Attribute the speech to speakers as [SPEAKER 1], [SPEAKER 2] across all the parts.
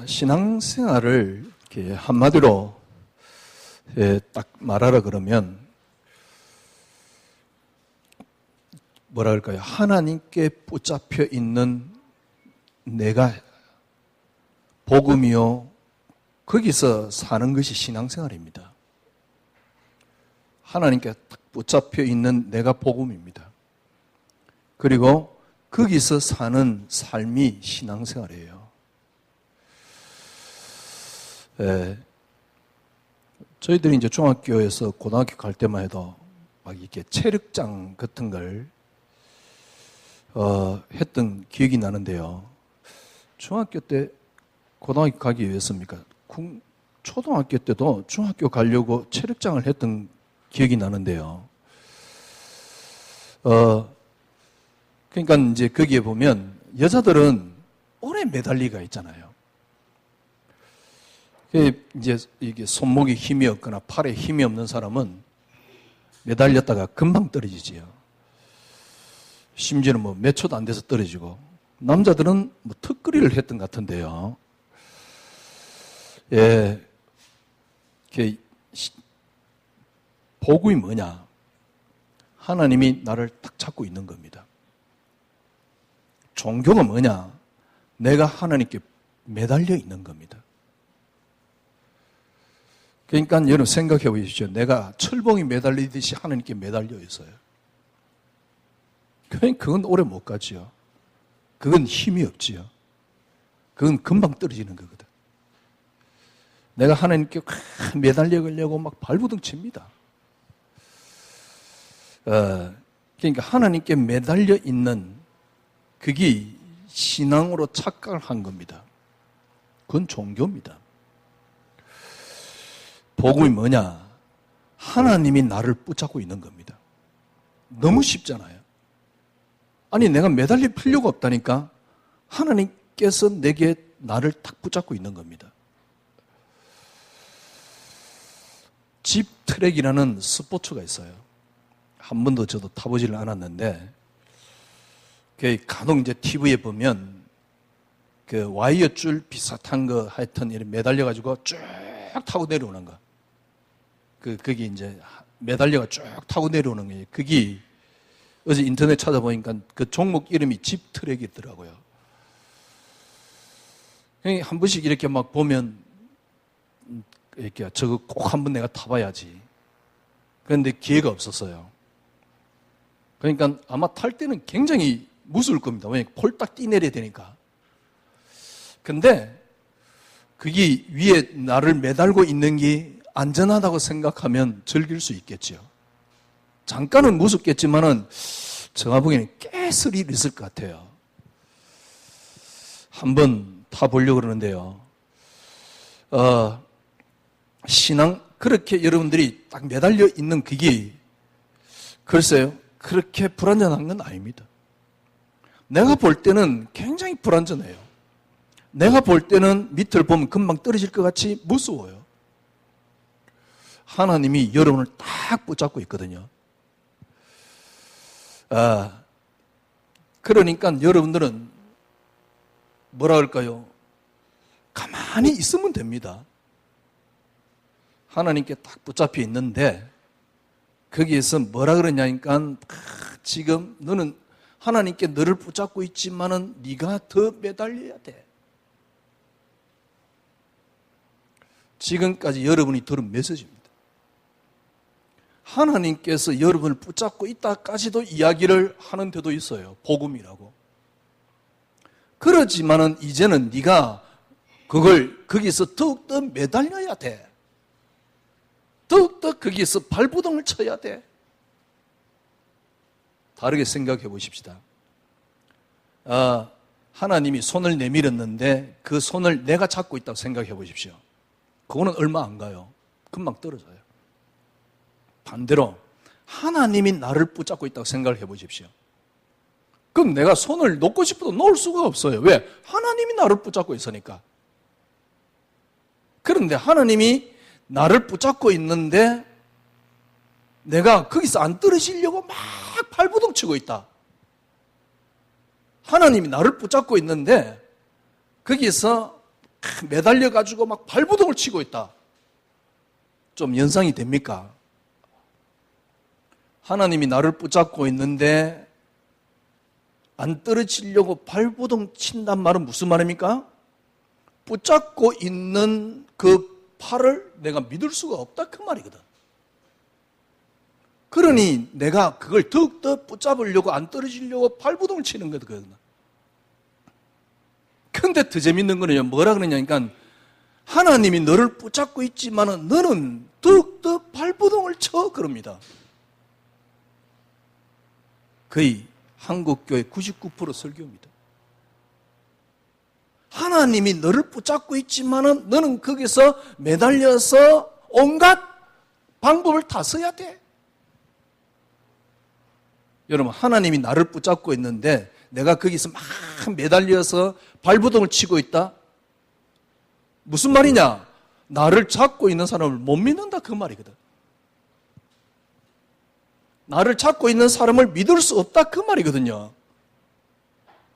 [SPEAKER 1] 신앙생활을 이렇게 한마디로 딱 말하라 그러면 뭐라 그럴까요? 하나님께 붙잡혀 있는 내가 복음이요, 거기서 사는 것이 신앙생활입니다. 하나님께 딱 붙잡혀 있는 내가 복음입니다. 그리고 거기서 사는 삶이 신앙생활이에요. 저희들이 이제 중학교에서 고등학교 갈 때만 해도 막 이렇게 체력장 같은 걸 했던 기억이 나는데요. 중학교 때 고등학교 가기 위해서입니까? 초등학교 때도 중학교 가려고 체력장을 했던 기억이 나는데요. 그러니까 이제 거기에 보면 여자들은 오래 매달리가 있잖아요. 이제 이게 손목에 힘이 없거나 팔에 힘이 없는 사람은 매달렸다가 금방 떨어지지요. 심지어는 뭐 몇 초도 안 돼서 떨어지고, 남자들은 뭐 턱걸이를 했던 것 같은데요. 복음이 뭐냐? 하나님이 나를 딱 잡고 있는 겁니다. 종교가 뭐냐? 내가 하나님께 매달려 있는 겁니다. 그러니까 여러분 생각해 보십시오. 내가 철봉이 매달리듯이 하나님께 매달려 있어요. 그건 오래 못 가지요. 그건 힘이 없지요. 그건 금방 떨어지는 거거든. 내가 하나님께 매달려 가려고 막 발부둥 칩니다. 그러니까 하나님께 매달려 있는 그게 신앙으로 착각을 한 겁니다. 그건 종교입니다. 복음이 뭐냐? 하나님이 나를 붙잡고 있는 겁니다. 너무 쉽잖아요. 아니, 내가 매달릴 필요가 없다니까. 하나님께서 내게 나를 딱 붙잡고 있는 겁니다. 집 트랙이라는 스포츠가 있어요. 한 번도 저도 타보지를 않았는데, 간혹 이제 TV에 보면 그 와이어 줄 비슷한 거 하여튼 이렇게 매달려가지고 쭉 타고 내려오는 거. 거기 이제 매달려가 쭉 타고 내려오는 거예요. 그게 어제 인터넷 찾아보니까 그 종목 이름이 집 트랙이더라고요. 한 번씩 이렇게 막 보면 이렇게 저거 꼭 한번 내가 타봐야지. 그런데 기회가 없었어요. 그러니까 아마 탈 때는 굉장히 무서울 겁니다. 왜냐하면 폴딱 뛰내려야 되니까. 근데 그게 위에 나를 매달고 있는 게 안전하다고 생각하면 즐길 수 있겠죠. 잠깐은 무섭겠지만은 제가 보기에는 꽤 스릴이 있을 것 같아요. 한번 타보려고 그러는데요. 신앙, 그렇게 여러분들이 딱 매달려 있는 그게 글쎄요, 그렇게 불안전한 건 아닙니다. 내가 볼 때는 굉장히 불안전해요. 내가 볼 때는 밑을 보면 금방 떨어질 것 같이 무서워요. 하나님이 여러분을 딱 붙잡고 있거든요. 그러니까 여러분들은 뭐라 할까요? 가만히 있으면 됩니다. 하나님께 딱 붙잡혀 있는데 거기에서 뭐라 그러냐니까 지금 너는 하나님께 너를 붙잡고 있지만은 네가 더 매달려야 돼. 지금까지 여러분이 들은 메시지입니다. 하나님께서 여러분을 붙잡고 있다까지도 이야기를 하는 데도 있어요. 복음이라고. 그렇지만은 이제는 네가 그걸 거기서 더욱더 매달려야 돼. 더욱더 거기서 발부동을 쳐야 돼. 다르게 생각해 보십시다. 하나님이 손을 내밀었는데 그 손을 내가 잡고 있다고 생각해 보십시오. 그거는 얼마 안 가요. 금방 떨어져요. 반대로 하나님이 나를 붙잡고 있다고 생각을 해보십시오. 그럼 내가 손을 놓고 싶어도 놓을 수가 없어요. 왜? 하나님이 나를 붙잡고 있으니까. 그런데 하나님이 나를 붙잡고 있는데 내가 거기서 안 떨어지려고 막 발부둥 치고 있다. 하나님이 나를 붙잡고 있는데 거기서 매달려가지고 막 발부동을 치고 있다. 좀 연상이 됩니까? 하나님이 나를 붙잡고 있는데 안 떨어지려고 발부동 친단 말은 무슨 말입니까? 붙잡고 있는 그 팔을 내가 믿을 수가 없다 그 말이거든. 그러니 내가 그걸 더욱더 붙잡으려고 안 떨어지려고 발부동을 치는 거거든. 근데 더 재밌는 거는요, 뭐라 그러냐니까 하나님이 너를 붙잡고 있지만은 너는 더욱더 발부동을 쳐 그럽니다. 거의 한국교회 99% 설교입니다. 하나님이 너를 붙잡고 있지만은 너는 거기서 매달려서 온갖 방법을 다 써야 돼. 여러분, 하나님이 나를 붙잡고 있는데 내가 거기서 막 매달려서 발부동을 치고 있다? 무슨 말이냐? 나를 잡고 있는 사람을 못 믿는다 그 말이거든. 나를 잡고 있는 사람을 믿을 수 없다 그 말이거든요.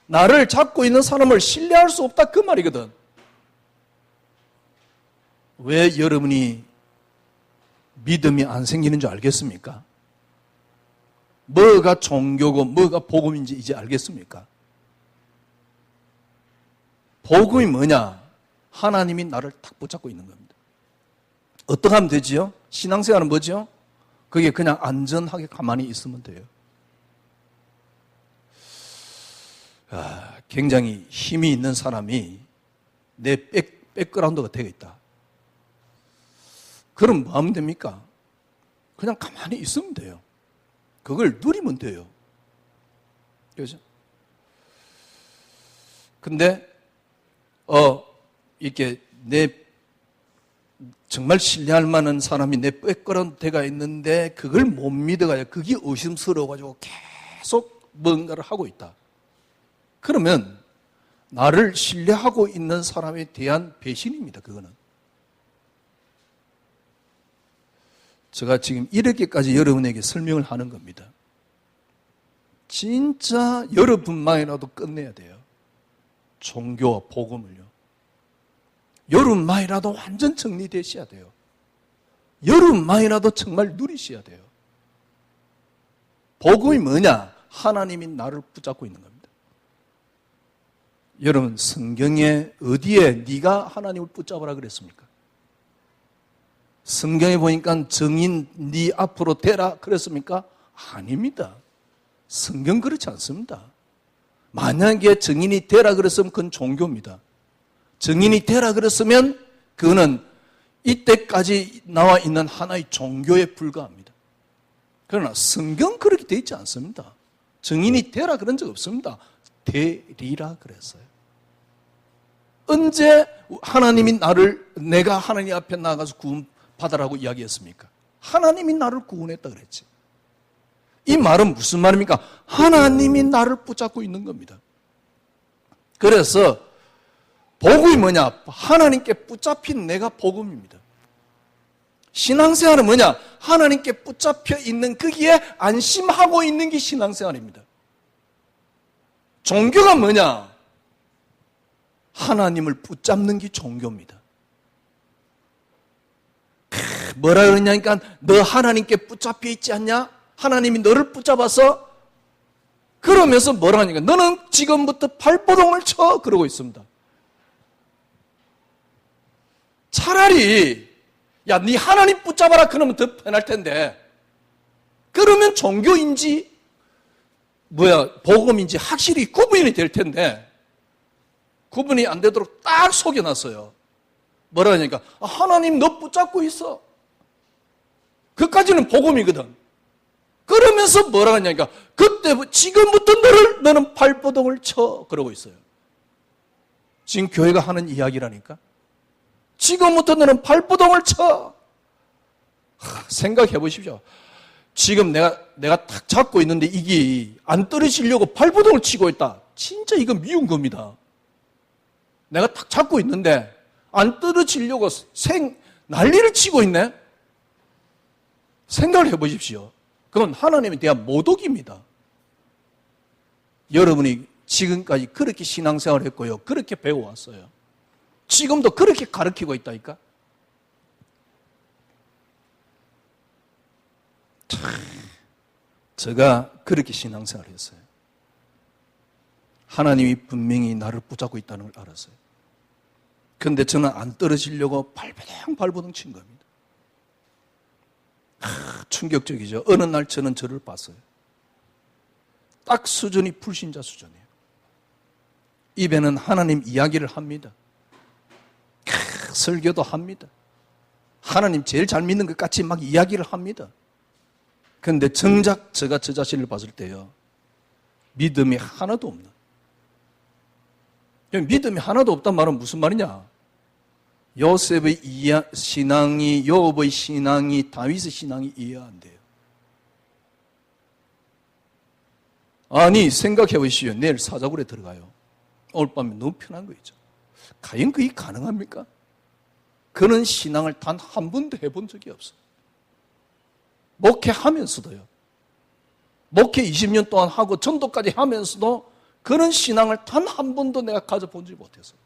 [SPEAKER 1] 나를 잡고 있는 사람을 신뢰할 수 없다 그 말이거든. 왜 여러분이 믿음이 안 생기는 줄 알겠습니까? 뭐가 종교고 뭐가 복음인지 이제 알겠습니까? 복음이 뭐냐? 하나님이 나를 탁 붙잡고 있는 겁니다. 어떻게 하면 되지요? 신앙생활은 뭐죠? 그게 그냥 안전하게 가만히 있으면 돼요. 굉장히 힘이 있는 사람이 내 백그라운드가 되겠다. 그럼 뭐 하면 됩니까? 그냥 가만히 있으면 돼요. 그걸 누리면 돼요. 그렇죠? 근데 이렇게 정말 신뢰할 만한 사람이 내 백그라운드가 있는데 그걸 못 믿어가지고 그게 의심스러워가지고 계속 뭔가를 하고 있다. 그러면 나를 신뢰하고 있는 사람에 대한 배신입니다. 그거는. 제가 지금 이렇게까지 여러분에게 설명을 하는 겁니다. 진짜 여러분만이라도 끝내야 돼요. 종교와 복음을요. 여러분만이라도 완전 정리되셔야 돼요. 여러분만이라도 정말 누리셔야 돼요. 복음이 뭐냐? 하나님이 나를 붙잡고 있는 겁니다. 여러분, 성경에 어디에 네가 하나님을 붙잡으라 그랬습니까? 성경에 보니까 증인 네 앞으로 대라 그랬습니까? 아닙니다. 성경 그렇지 않습니다. 만약에 증인이 되라 그랬으면 그건 종교입니다. 증인이 되라 그랬으면 그거는 이때까지 나와 있는 하나의 종교에 불과합니다. 그러나 성경 그렇게 되어 있지 않습니다. 증인이 되라 그런 적 없습니다. 되리라 그랬어요. 언제 하나님이 내가 하나님 앞에 나가서 구원받으라고 이야기했습니까? 하나님이 나를 구원했다 그랬지. 이 말은 무슨 말입니까? 하나님이 나를 붙잡고 있는 겁니다. 그래서 복음이 뭐냐? 하나님께 붙잡힌 내가 복음입니다. 신앙생활은 뭐냐? 하나님께 붙잡혀 있는 거기에 안심하고 있는 게 신앙생활입니다. 종교가 뭐냐? 하나님을 붙잡는 게 종교입니다. 뭐라 그러냐니까 너 하나님께 붙잡혀 있지 않냐? 하나님이 너를 붙잡아서 그러면서 뭐라 하니까 너는 지금부터 발버둥을 쳐 그러고 있습니다. 차라리 야, 네 하나님 붙잡아라 그러면 더 편할 텐데 그러면 종교인지 복음인지 확실히 구분이 될 텐데 구분이 안 되도록 딱 속여놨어요. 뭐라 하니까 하나님 너 붙잡고 있어. 그까지는 복음이거든. 그러면서 뭐라 하냐니까 그때 지금부터 너는 발버둥을 쳐 그러고 있어요. 지금 교회가 하는 이야기라니까. 지금부터 너는 발버둥을 쳐. 생각해 보십시오. 지금 내가 탁 잡고 있는데 이게 안 떨어지려고 발버둥을 치고 있다. 진짜 이거 미운 겁니다. 내가 탁 잡고 있는데 안 떨어지려고 난리를 치고 있네. 생각을 해 보십시오. 그건 하나님에 대한 모독입니다. 여러분이 지금까지 그렇게 신앙생활을 했고요. 그렇게 배워왔어요. 지금도 그렇게 가르치고 있다니까. 제가 그렇게 신앙생활을 했어요. 하나님이 분명히 나를 붙잡고 있다는 걸 알았어요. 그런데 저는 안 떨어지려고 발버둥 친 겁니다. 충격적이죠. 어느 날 저는 저를 봤어요. 딱 수준이 불신자 수준이에요. 입에는 하나님 이야기를 합니다. 설교도 합니다. 하나님 제일 잘 믿는 것 같이 막 이야기를 합니다. 그런데 정작 제가 저 자신을 봤을 때요, 믿음이 하나도 없는. 믿음이 하나도 없단 말은 무슨 말이냐? 요셉의 신앙이, 요업의 신앙이, 다윗의 신앙이 이해 안 돼요. 아니, 생각해 보시오. 내일 사자굴에 들어가요. 오늘 밤에 너무 편한 거 있죠. 과연 그게 가능합니까? 그런 신앙을 단 한 번도 해본 적이 없어요. 목회하면서도요. 목회 20년 동안 하고 전도까지 하면서도 그런 신앙을 단 한 번도 내가 가져본지 못했어요.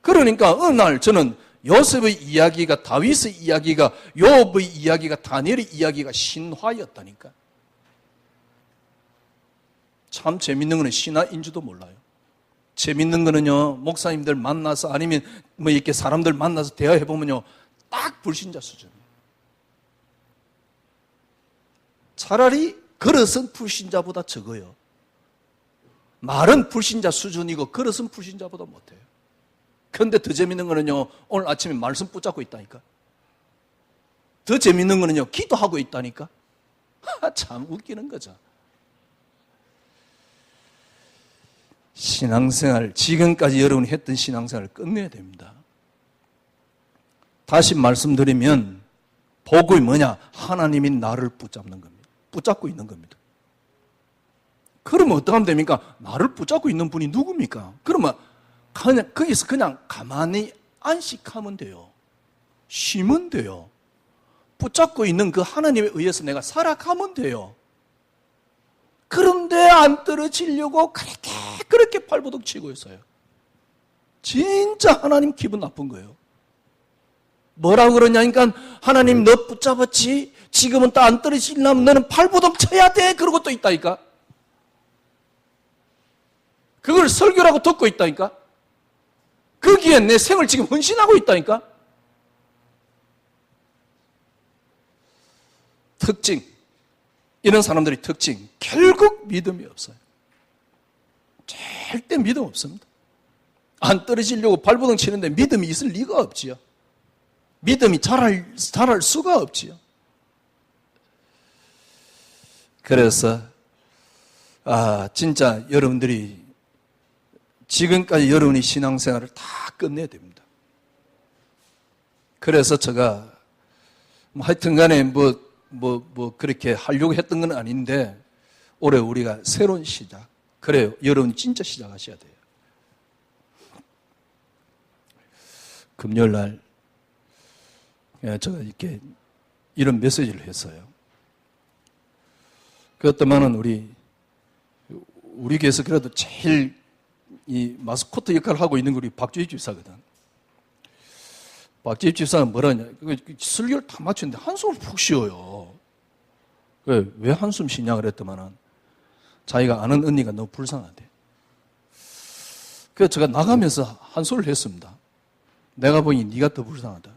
[SPEAKER 1] 그러니까 어느 날 저는 요셉의 이야기가, 다윗의 이야기가, 요업의 이야기가, 다니엘의 이야기가 신화였다니까. 참 재밌는 거는 신화인지도 몰라요. 재밌는 거는요, 목사님들 만나서 아니면 뭐 이렇게 사람들 만나서 대화해보면요, 딱 불신자 수준이에요. 차라리 그릇은 불신자보다 적어요. 말은 불신자 수준이고 그릇은 불신자보다 못해요. 그런데 더 재밌는 거는요, 오늘 아침에 말씀 붙잡고 있다니까. 더 재밌는 거는요, 기도하고 있다니까. 참 웃기는 거죠. 신앙생활, 지금까지 여러분이 했던 신앙생활을 끝내야 됩니다. 다시 말씀드리면 복이 뭐냐? 하나님이 나를 붙잡는 겁니다. 붙잡고 있는 겁니다. 그러면 어떻게 하면 됩니까? 나를 붙잡고 있는 분이 누굽니까? 그러면 그냥 거기서 그냥 가만히 안식하면 돼요. 쉬면 돼요. 붙잡고 있는 그 하나님에 의해서 내가 살아가면 돼요. 그런데 안 떨어지려고 그렇게 발버둥 치고 있어요. 진짜 하나님 기분 나쁜 거예요. 뭐라고 그러냐니까, 하나님 너 붙잡았지? 지금은 또 안 떨어지려면 너는 발버둥 쳐야 돼. 그러고 또 있다니까. 그걸 설교라고 듣고 있다니까. 거기에 내 생을 지금 헌신하고 있다니까. 특징, 이런 사람들의 특징, 결국 믿음이 없어요. 절대 믿음 없습니다. 안 떨어지려고 발버둥 치는데 믿음이 있을 리가 없지요. 믿음이 자랄 수가 없지요. 그래서 진짜 여러분들이 지금까지 여러분의 신앙생활을 다 끝내야 됩니다. 그래서 제가 하여튼 간에 그렇게 하려고 했던 건 아닌데, 올해 우리가 새로운 시작. 그래요. 여러분 진짜 시작하셔야 돼요. 금요일 날 제가 이렇게 이런 메시지를 했어요. 그렇다면은 우리 교회에서 그래도 제일 이 마스코트 역할을 하고 있는 게 우리 박주희 집사거든. 박주희 집사가 뭐라냐? 설교를 다 마쳤는데 한숨을 푹 쉬어요. 왜 한숨 쉬냐 그랬더만은 자기가 아는 언니가 너무 불쌍하대. 그래서 제가 나가면서 한 소리를 했습니다. 내가 보니 네가 더 불쌍하다.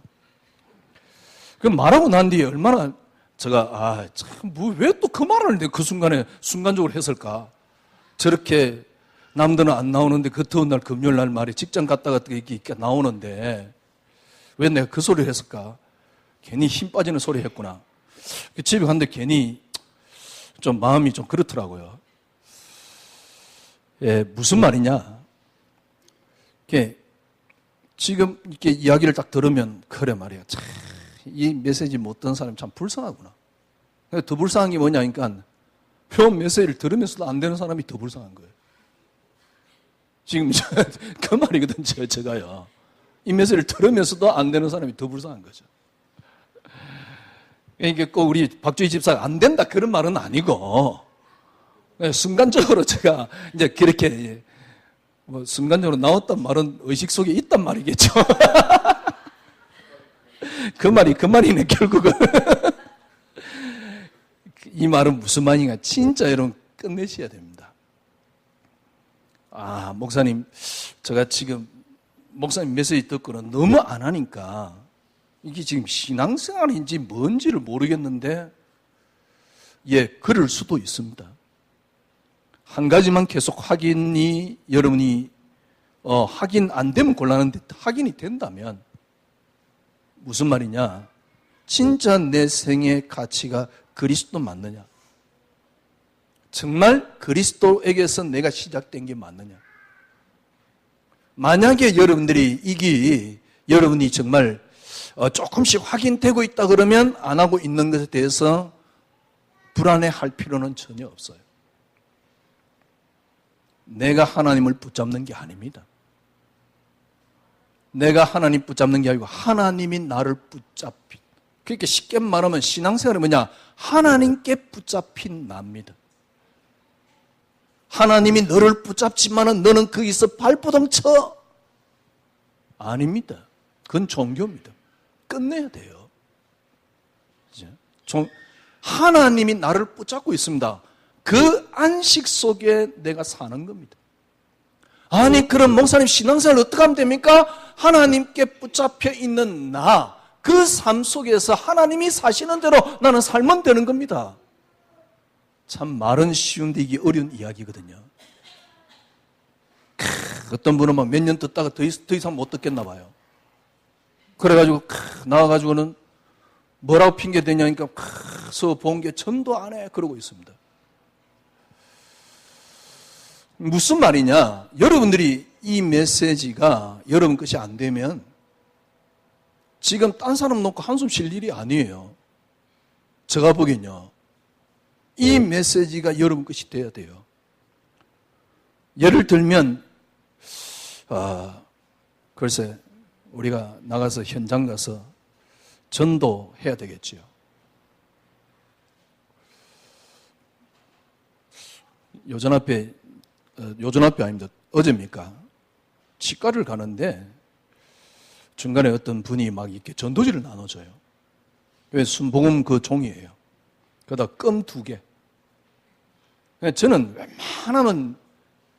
[SPEAKER 1] 그럼 말하고 난 뒤에 얼마나 제가 왜 또 그 말을 하는데 그 순간적으로 했을까? 저렇게 남들은 안 나오는데 그 더운 날 금요일 날 말이 직장 갔다가 이렇게 나오는데 왜 내가 그 소리를 했을까? 괜히 힘 빠지는 소리 했구나. 집에 갔는데 괜히 좀 마음이 좀 그렇더라고요. 무슨 말이냐? 지금 이렇게 이야기를 딱 들으면 그래 말이야. 참, 이 메시지 못 듣는 사람이 참 불쌍하구나. 더 불쌍한 게 뭐냐니까 표 메시지를 들으면서도 안 되는 사람이 더 불쌍한 거예요. 지금 그 말이거든요. 제가요. 이 메시지를 들으면서도 안 되는 사람이 더 불쌍한 거죠. 이게 꼭 우리 박주희 집사가 안 된다 그런 말은 아니고 순간적으로 제가 이제 그렇게 뭐 순간적으로 나왔단 말은 의식 속에 있단 말이겠죠. 그 말이네, 결국은. 이 말은 무슨 말인가? 진짜 여러분 끝내셔야 됩니다. 아, 목사님, 제가 지금 목사님 메시지 듣고는 너무 안 하니까 이게 지금 신앙생활인지 뭔지를 모르겠는데, 예, 그럴 수도 있습니다. 한 가지만 계속 여러분이 확인 안 되면 곤란한데 확인이 된다면 무슨 말이냐? 진짜 내 생의 가치가 그리스도 맞느냐? 정말 그리스도에게서 내가 시작된 게 맞느냐? 만약에 여러분이 정말 조금씩 확인되고 있다 그러면 안 하고 있는 것에 대해서 불안해할 필요는 전혀 없어요. 내가 하나님을 붙잡는 게 아닙니다. 내가 하나님 붙잡는 게 아니고 하나님이 나를 붙잡힌. 그렇게 쉽게 말하면 신앙생활이 뭐냐? 하나님께 붙잡힌 나입니다. 하나님이 너를 붙잡지만은 너는 거기서 발버둥 쳐. 아닙니다. 그건 종교입니다. 끝내야 돼요. 하나님이 나를 붙잡고 있습니다. 그 안식 속에 내가 사는 겁니다. 아니, 그럼 목사님 신앙생활 어떻게 하면 됩니까? 하나님께 붙잡혀 있는 나, 그 삶 속에서 하나님이 사시는 대로 나는 살면 되는 겁니다. 참 말은 쉬운데 이게 어려운 이야기거든요. 어떤 분은 막 몇 년 듣다가 더 이상 못 듣겠나 봐요. 그래가지고 나와가지고는 뭐라고 핑계 대냐니까 서 본 게 전도 안 해 그러고 있습니다. 무슨 말이냐? 여러분들이 이 메시지가 여러분 것이 안 되면 지금 딴 사람 놓고 한숨 쉴 일이 아니에요. 제가 보기엔요. 이 메시지가 여러분 것이 돼야 돼요. 예를 들면 글쎄 우리가 나가서 현장 가서 전도해야 되겠지요. 요전 앞에 아닙니다. 어제입니까? 치과를 가는데 중간에 어떤 분이 막 이렇게 전도지를 나눠줘요. 순복음 그 종이에요. 그러다 껌 2개. 저는 웬만하면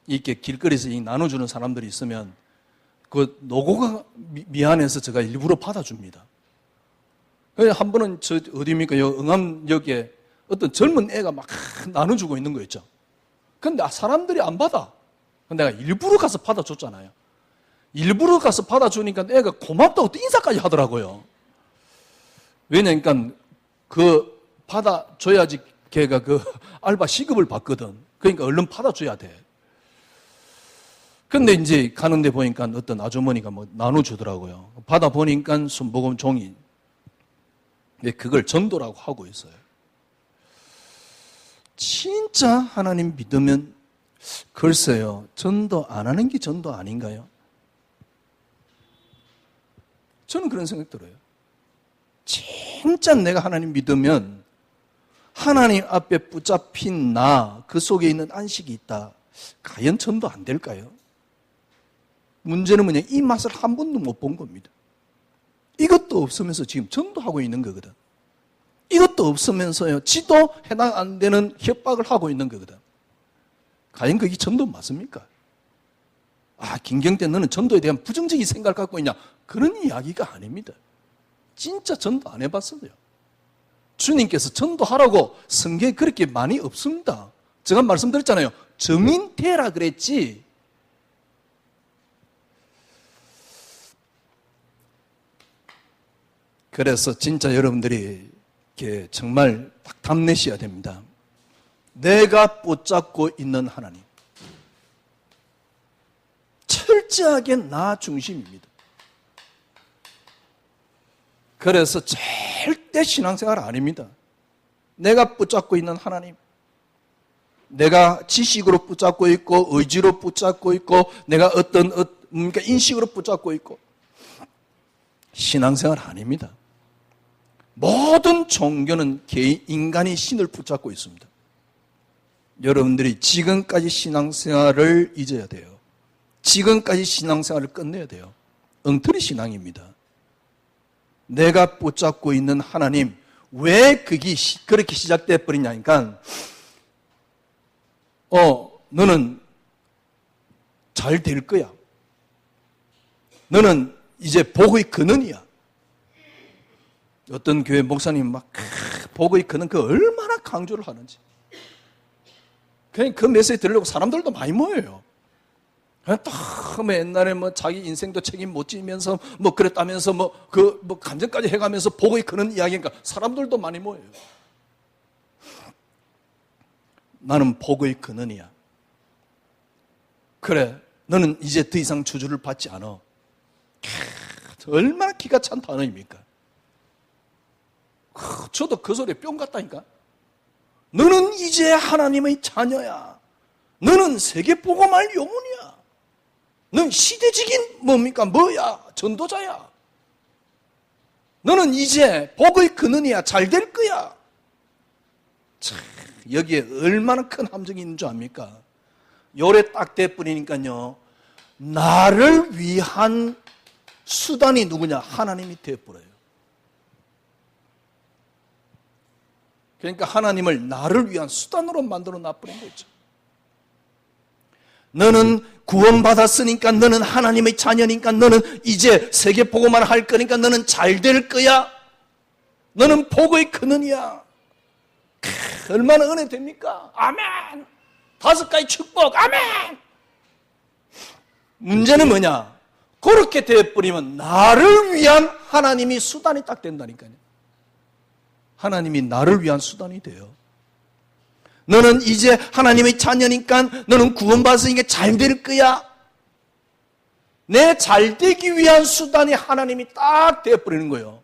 [SPEAKER 1] 이렇게 길거리에서 나눠주는 사람들이 있으면 그 노고가 미안해서 제가 일부러 받아줍니다. 한 번은 어디입니까? 응암역에 어떤 젊은 애가 막 나눠주고 있는 거 있죠. 근데 사람들이 안 받아. 내가 일부러 가서 받아줬잖아요. 일부러 가서 받아주니까 애가 고맙다고 또 인사까지 하더라고요. 왜냐니까 받아줘야지 걔가 알바 시급을 받거든. 그러니까 얼른 받아줘야 돼. 근데 이제 가는데 보니까 어떤 아주머니가 뭐 나눠주더라고요. 받아보니까 순복음 종이. 그걸 전도라고 하고 있어요. 진짜 하나님 믿으면 글쎄요. 전도 안 하는 게 전도 아닌가요? 저는 그런 생각 들어요. 진짜 내가 하나님 믿으면 하나님 앞에 붙잡힌 그 속에 있는 안식이 있다. 과연 전도 안 될까요? 문제는 뭐냐? 이 맛을 한 번도 못 본 겁니다. 이것도 없으면서 지금 전도하고 있는 거거든. 이것도 없으면서요. 지도 해당 안 되는 협박을 하고 있는 거거든. 과연 그게 전도 맞습니까? 김경태 너는 전도에 대한 부정적인 생각을 갖고 있냐? 그런 이야기가 아닙니다. 진짜 전도 안 해봤어요. 주님께서 전도하라고 성경에 그렇게 많이 없습니다. 제가 말씀드렸잖아요. 정인 되라 그랬지. 그래서 진짜 여러분들이 정말 딱 답내셔야 됩니다. 내가 붙잡고 있는 하나님. 철저하게 나 중심입니다. 그래서 절대 신앙생활 아닙니다. 내가 붙잡고 있는 하나님. 내가 지식으로 붙잡고 있고 의지로 붙잡고 있고 내가 어떤 인식으로 붙잡고 있고 신앙생활 아닙니다. 모든 종교는 인간이 신을 붙잡고 있습니다. 여러분들이 지금까지 신앙생활을 잊어야 돼요. 지금까지 신앙생활을 끝내야 돼요. 엉터리 신앙입니다. 내가 붙잡고 있는 하나님, 왜 그게 그렇게 시작돼 버리냐니까, 너는 잘 될 거야. 너는 이제 복의 근원이야. 어떤 교회 목사님 막 복의 근원 그 얼마나 강조를 하는지. 그냥 그 메시지 들으려고 사람들도 많이 모여요. 그냥 딱 옛날에 자기 인생도 책임 못 지면서 그랬다면서 감정까지 해가면서 복의 근원 이야기니까 사람들도 많이 모여요. 나는 복의 근원이야. 그래, 너는 이제 더 이상 저주를 받지 않아. 얼마나 기가 찬 단어입니까? 저도 그 소리에 뿅 갔다니까. 너는 이제 하나님의 자녀야. 너는 세계복음할 영혼이야. 넌 시대적인 뭐야? 전도자야. 너는 이제 복의 근원이야. 잘 될 거야. 참, 여기에 얼마나 큰 함정이 있는 줄 압니까? 요래 딱 돼버리니까요, 나를 위한 수단이 누구냐? 하나님이 돼버려요. 그러니까 하나님을 나를 위한 수단으로 만들어 놔버린 거죠. 너는 구원받았으니까, 너는 하나님의 자녀니까, 너는 이제 세계복음만 할 거니까 너는 잘 될 거야. 너는 복의 근원이야. 얼마나 은혜 됩니까? 아멘. 5가지 축복. 아멘. 문제는 뭐냐? 그렇게 되어버리면 나를 위한 하나님이 수단이 딱 된다니까요. 하나님이 나를 위한 수단이 돼요. 너는 이제 하나님의 자녀니까, 너는 구원받았으니까 잘 될 거야. 내 잘 되기 위한 수단이 하나님이 딱 되어버리는 거예요.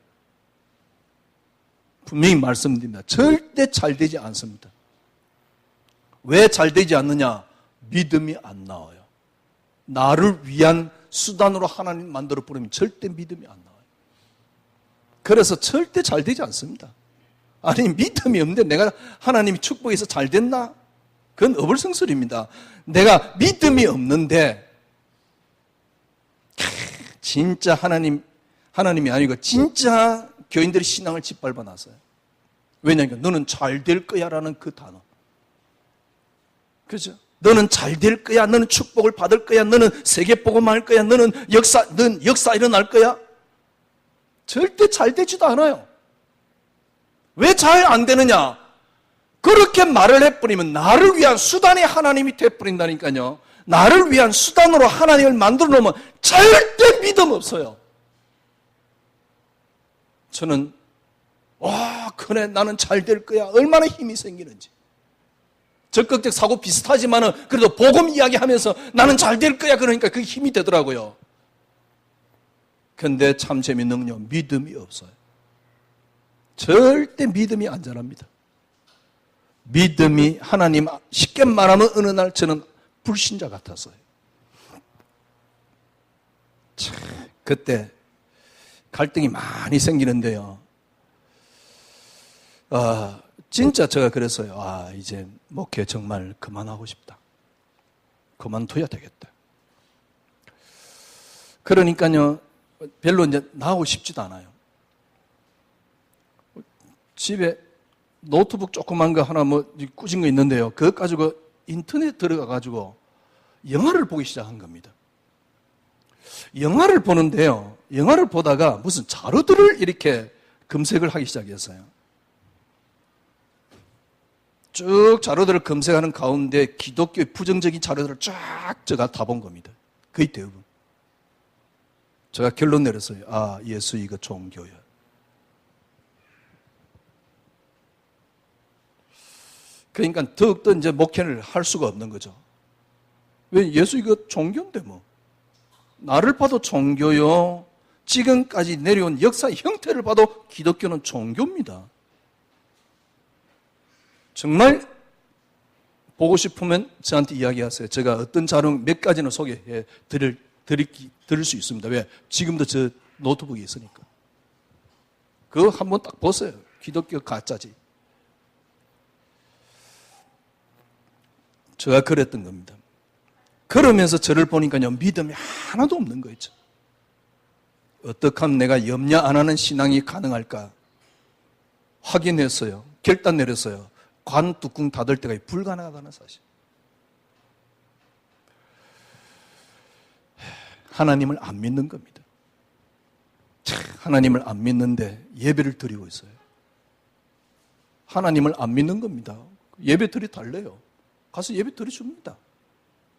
[SPEAKER 1] 분명히 말씀드립니다. 절대 잘 되지 않습니다. 왜 잘 되지 않느냐? 믿음이 안 나와요. 나를 위한 수단으로 하나님 만들어 버리면 절대 믿음이 안 나와요. 그래서 절대 잘 되지 않습니다. 아니, 믿음이 없는데 내가 하나님이 축복해서 잘 됐나? 그건 어불성설입니다. 내가 믿음이 없는데 진짜 하나님이 아니고 진짜 교인들이 신앙을 짓밟아 놨어요. 왜냐하면 너는 잘 될 거야 라는 그 단어. 그렇죠? 너는 잘 될 거야. 너는 축복을 받을 거야. 너는 세계복음할 거야. 넌 역사 일어날 거야. 절대 잘 되지도 않아요. 왜 잘 안 되느냐? 그렇게 말을 해버리면 나를 위한 수단이 하나님이 돼버린다니까요. 나를 위한 수단으로 하나님을 만들어 놓으면 절대 믿음 없어요. 저는 그래, 나는 잘 될 거야. 얼마나 힘이 생기는지. 적극적 사고 비슷하지만은 그래도 복음 이야기하면서 나는 잘 될 거야 그러니까 그게 힘이 되더라고요. 근데 참 재밌는 건요, 믿음이 없어요. 절대 믿음이 안 자랍니다. 믿음이 하나님, 쉽게 말하면 어느 날 저는 불신자 같았어요. 참, 그때 갈등이 많이 생기는데요. 진짜 제가 그랬어요. 이제 목회 정말 그만하고 싶다. 그만둬야 되겠다. 그러니까요, 별로 이제 나오고 싶지도 않아요. 집에 노트북 조그만 거 하나 꾸진 거 있는데요. 그거 가지고 인터넷 들어가 가지고 영화를 보기 시작한 겁니다. 영화를 보는데요. 영화를 보다가 무슨 자료들을 이렇게 검색을 하기 시작했어요. 쭉 자료들을 검색하는 가운데 기독교의 부정적인 자료들을 쫙 제가 다 본 겁니다. 거의 대부분. 제가 결론 내렸어요. 예수 이거 종교야. 그러니까 더욱더 이제 목회를 할 수가 없는 거죠. 왜? 예수 이거 종교인데 뭐. 나를 봐도 종교요. 지금까지 내려온 역사의 형태를 봐도 기독교는 종교입니다. 정말 보고 싶으면 저한테 이야기하세요. 제가 어떤 자료 몇 가지는 소개해 드릴 수 있습니다. 왜? 지금도 저 노트북이 있으니까. 그거 한번 딱 보세요. 기독교 가짜지. 제가 그랬던 겁니다. 그러면서 저를 보니까요, 믿음이 하나도 없는 거 있죠. 어떻게 하면 내가 염려 안 하는 신앙이 가능할까? 확인했어요. 결단 내렸어요. 관 뚜껑 닫을 때가 불가능하다는 사실. 하나님을 안 믿는 겁니다. 하나님을 안 믿는데 예배를 드리고 있어요. 하나님을 안 믿는 겁니다. 예배 드리 달래요. 가서 예배 드려줍니다.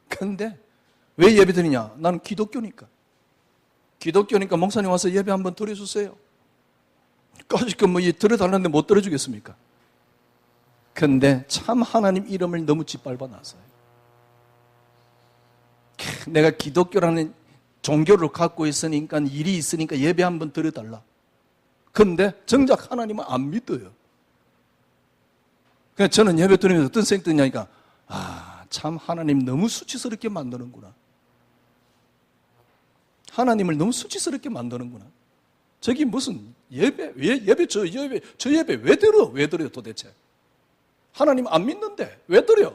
[SPEAKER 1] 그런데 왜 예배 드리냐? 나는 기독교니까. 기독교니까 목사님 와서 예배 한번 드려주세요. 까짓거 드려달라는데 못 드려주겠습니까? 그런데 참 하나님 이름을 너무 짓밟아 놨어요. 내가 기독교라는 종교를 갖고 있으니까, 일이 있으니까 예배 한번 드려달라. 그런데 정작 하나님은 안 믿어요. 그래서 저는 예배 드리면서 어떤 생각이 드냐니까, 참 하나님 너무 수치스럽게 만드는구나. 하나님을 너무 수치스럽게 만드는구나. 저기 무슨 예배, 저 예배 왜 드려요 도대체? 하나님 안 믿는데 왜 드려?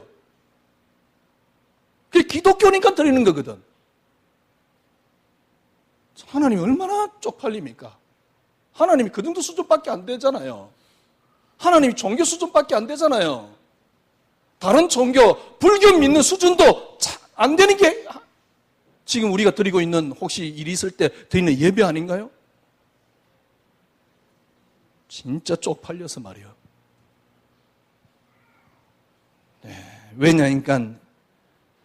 [SPEAKER 1] 그게 기독교니까 드리는 거거든. 하나님이 얼마나 쪽팔립니까? 하나님이 그 정도 수준밖에 안 되잖아요. 하나님이 종교 수준밖에 안 되잖아요. 다른 종교, 불교 믿는 수준도 안 되는 게 지금 우리가 드리고 있는, 혹시 일이 있을 때 드리는 예배 아닌가요? 진짜 쪽팔려서 말이에요. 왜냐니까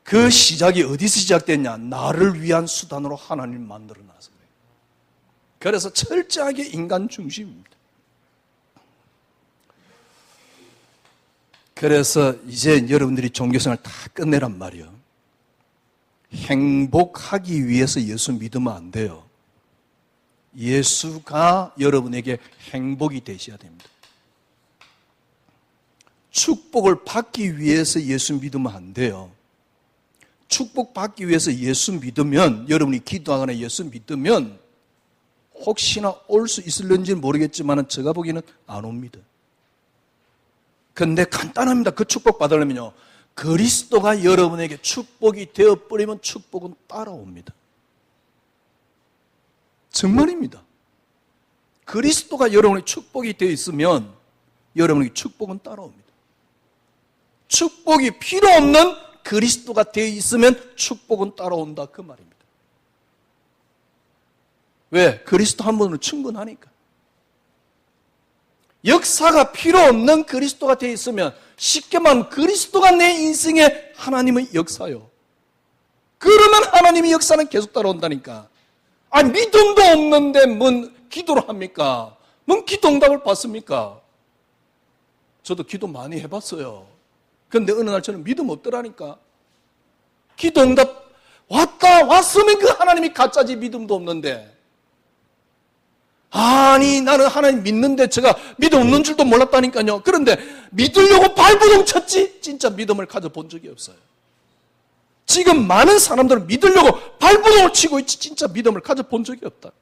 [SPEAKER 1] 그 시작이 어디서 시작됐냐? 나를 위한 수단으로 하나님을 만들어놔서 그래요. 그래서 철저하게 인간 중심입니다. 그래서 이제 여러분들이 종교생활 다 끝내란 말이에요. 행복하기 위해서 예수 믿으면 안 돼요. 예수가 여러분에게 행복이 되셔야 됩니다. 축복을 받기 위해서 예수 믿으면 안 돼요. 축복받기 위해서 예수 믿으면, 여러분이 기도하거나 예수 믿으면 혹시나 올 수 있을는지는 모르겠지만 제가 보기에는 안 옵니다. 그런데 간단합니다. 그 축복 받으려면요, 그리스도가 여러분에게 축복이 되어버리면 축복은 따라옵니다. 정말입니다. 그리스도가 여러분의 축복이 되어 있으면 여러분에게 축복은 따라옵니다. 축복이 필요 없는 그리스도가 되어 있으면 축복은 따라온다, 그 말입니다. 왜? 그리스도 한 분으로 충분하니까. 역사가 필요 없는 그리스도가 되어 있으면, 쉽게 말하면 그리스도가 내 인생의 하나님의 역사요. 그러면 하나님의 역사는 계속 따라온다니까. 믿음도 없는데 뭔 기도를 합니까? 뭔 기도 응답을 받습니까? 저도 기도 많이 해봤어요. 그런데 어느 날 저는 믿음 없더라니까. 기도 응답 왔으면 그 하나님이 가짜지, 믿음도 없는데. 나는 하나님 믿는데 제가 믿음 없는 줄도 몰랐다니까요. 그런데 믿으려고 발버둥 쳤지 진짜 믿음을 가져본 적이 없어요. 지금 많은 사람들은 믿으려고 발버둥을 치고 있지 진짜 믿음을 가져본 적이 없다.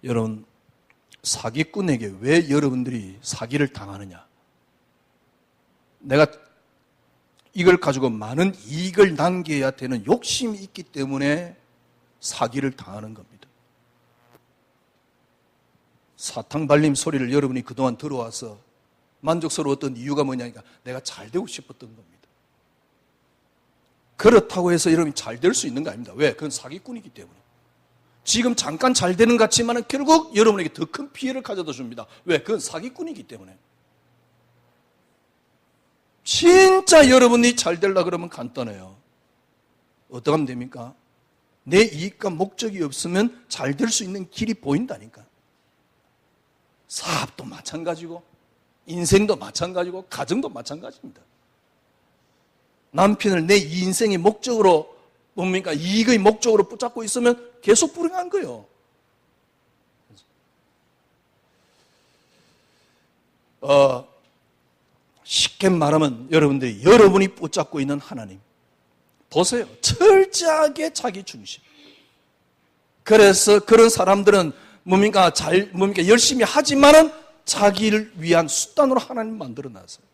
[SPEAKER 1] 여러분, 사기꾼에게 왜 여러분들이 사기를 당하느냐? 내가 이걸 가지고 많은 이익을 남겨야 되는 욕심이 있기 때문에 사기를 당하는 겁니다. 사탕 발림 소리를 여러분이 그동안 들어와서 만족스러웠던 이유가 뭐냐니까 내가 잘 되고 싶었던 겁니다. 그렇다고 해서 여러분이 잘 될 수 있는 거 아닙니다. 왜? 그건 사기꾼이기 때문에. 지금 잠깐 잘 되는 것 같지만 결국 여러분에게 더 큰 피해를 가져다 줍니다. 왜? 그건 사기꾼이기 때문에. 진짜 여러분이 잘 되려고 그러면 간단해요. 어떻게 하면 됩니까? 내 이익과 목적이 없으면 잘 될 수 있는 길이 보인다니까. 사업도 마찬가지고 인생도 마찬가지고 가정도 마찬가지입니다. 남편을 내 인생의 목적으로 뭡니까? 이익의 목적으로 붙잡고 있으면 계속 불행한 거예요. 쉽게 말하면 여러분이 붙잡고 있는 하나님 보세요. 철저하게 자기 중심. 그래서 그런 사람들은 뭡니까 열심히 하지만은 자기를 위한 수단으로 하나님 만들어 놨어요.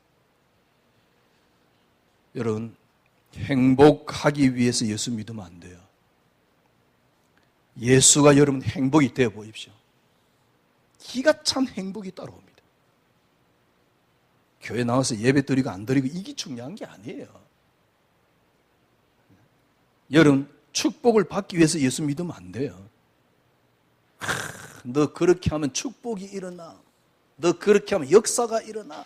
[SPEAKER 1] 여러분, 행복하기 위해서 예수 믿으면 안 돼요. 예수가 여러분 행복이 되어 보십시오. 기가 찬 행복이 따라옵니다. 교회 나와서 예배 드리고 안 드리고 이게 중요한 게 아니에요. 여러분, 축복을 받기 위해서 예수 믿으면 안 돼요. 너 그렇게 하면 축복이 일어나. 너 그렇게 하면 역사가 일어나.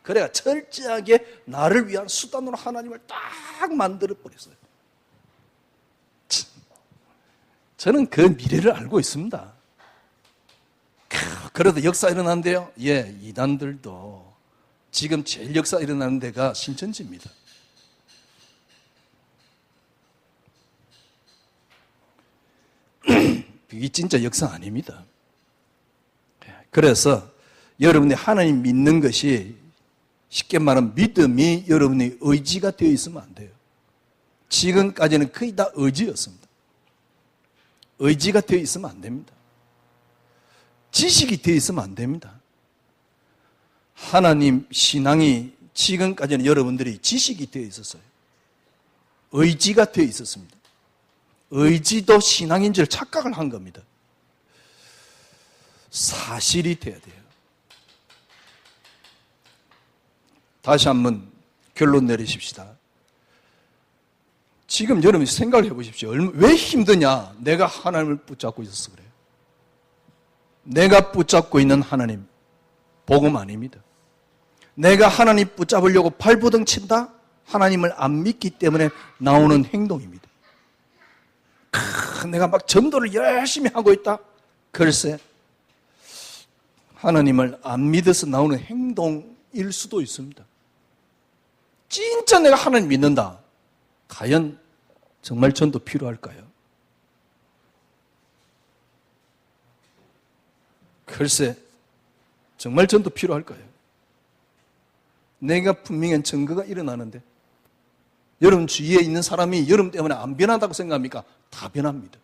[SPEAKER 1] 그래야 철저하게 나를 위한 수단으로 하나님을 딱 만들어 버렸어요. 저는 그 미래를 알고 있습니다. 그래도 역사 일어난대요? 예, 이단들도 지금 제일 역사 일어나는 데가 신천지입니다. 이게 진짜 역사 아닙니다. 그래서 여러분이 하나님 믿는 것이 쉽게 말하면 믿음이 여러분의 의지가 되어 있으면 안 돼요. 지금까지는 거의 다 의지였습니다. 의지가 되어 있으면 안 됩니다. 지식이 되어 있으면 안 됩니다. 하나님 신앙이 지금까지는 여러분들이 지식이 되어 있었어요. 의지가 되어 있었습니다. 의지도 신앙인 줄 착각을 한 겁니다. 사실이 돼야 돼요. 다시 한번 결론 내리십시다. 지금 여러분 생각을 해보십시오. 왜 힘드냐? 내가 하나님을 붙잡고 있어서 그래요. 내가 붙잡고 있는 하나님, 복음 아닙니다. 내가 하나님 붙잡으려고 발버둥 친다? 하나님을 안 믿기 때문에 나오는 행동입니다. 내가 막 전도를 열심히 하고 있다? 글쎄, 하나님을 안 믿어서 나오는 행동일 수도 있습니다. 진짜 내가 하나님 믿는다. 과연 정말 전도 필요할까요? 글쎄, 정말 전도 필요할까요? 내가 분명한 증거가 일어나는데 여러분 주위에 있는 사람이 여러분 때문에 안 변한다고 생각합니까? 다 변합니다.